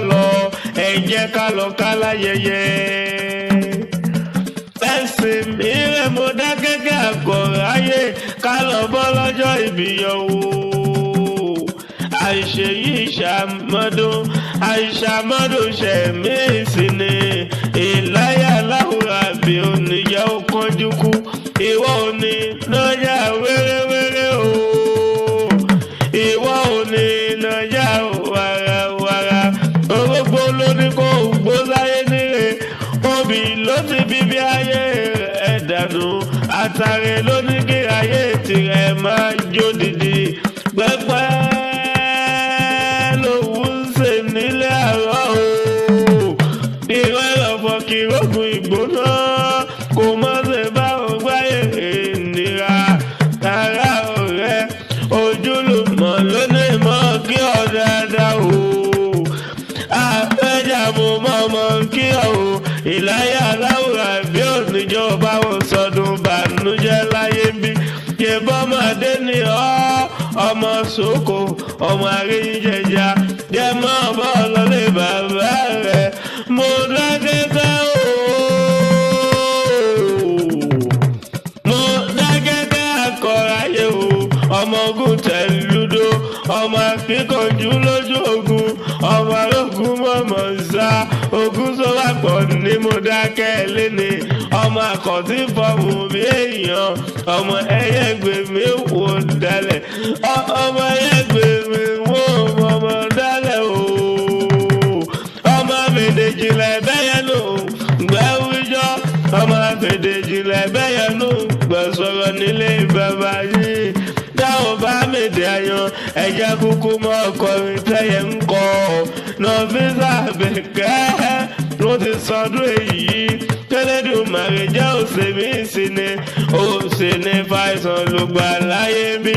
lọ ẹ jẹ́ ká lọ ká láyẹyẹ. ẹ̀sìn mi rẹ̀ mo dá gẹ́gẹ́ àgọ̀ráyé ká lọ bọ́ lọ́jọ́ ìbíyàwó. àìṣe yìí ṣàmọ́dún àìṣàmọ́dún ṣẹ̀mí ìsinmi ìláyà láwùrà bí oníyà ó kánjú kú ìwọ òní lọ́jà wẹ́rẹ́wẹ́rẹ́ o ìwọ òní lọ́jà wàràwàrà orógbó ló ní kó gbó sáyé níre obì ló ti bíbí ayé ẹ̀ dànù àtàrẹ ló ní kí ayé tirẹ̀ máa jó dìdì pẹ́pẹ́ lòun ń ṣe nílé àárọ̀ o ìwé ọ̀fọ̀ kì í rógun ìgbóná kò mọ̀ ṣe bá ògbáyé ìnira tààrà ọ̀rẹ́ ojúlùmọ̀ lónìí mọ́ kí ọ dáadáa o àfẹ́jà mo mọ̀ kí ọ o ìláyà láwùrà bí oníjọba ò sọdún bànújẹ́ láyé bí yebọ́mọdé ni ọmọ sóko ọmọ àríyànjẹjà jẹ́ mọ́ bọ́ lọ́lé bàbá rẹ̀ mo dákẹ́kẹ́ mo dákẹ́kẹ́ akọ̀ráyé o ọmọ ogun tẹ̀lúdó ọmọ akíkanjú lójú ogun ọmọ ológun mọ̀mọ́ sá ogun sọ́wọ́pọ̀ ní mo dákẹ́ léni ọmọ àkọ́tí fọ́ọ̀mù bí èèyàn ọmọ ẹyẹ gbèmí wò dálẹ̀ ọmọ ẹyẹ gbèmí wò ọmọ dálẹ̀ o ọmọ fèdèjìlẹ̀ bẹ́yẹ nù gbẹ́wíjọ́ ọmọ fèdèjìlẹ̀ bẹ́yẹ nù gbẹ̀sọ̀rọ̀ nílé bàbá yìí dáhùn bá mèdè àyàn ẹ̀jẹ̀ kúkú mọ́ ọkọrin tẹ́yẹ ń kọ́ nọ́fíìsà bẹ̀kẹ́ ló ti sọdún èyí tẹ́lẹ̀dùmarè jẹ́ òsèmí ìsinmi òsèní fàìsàn ló gbà láyé bí.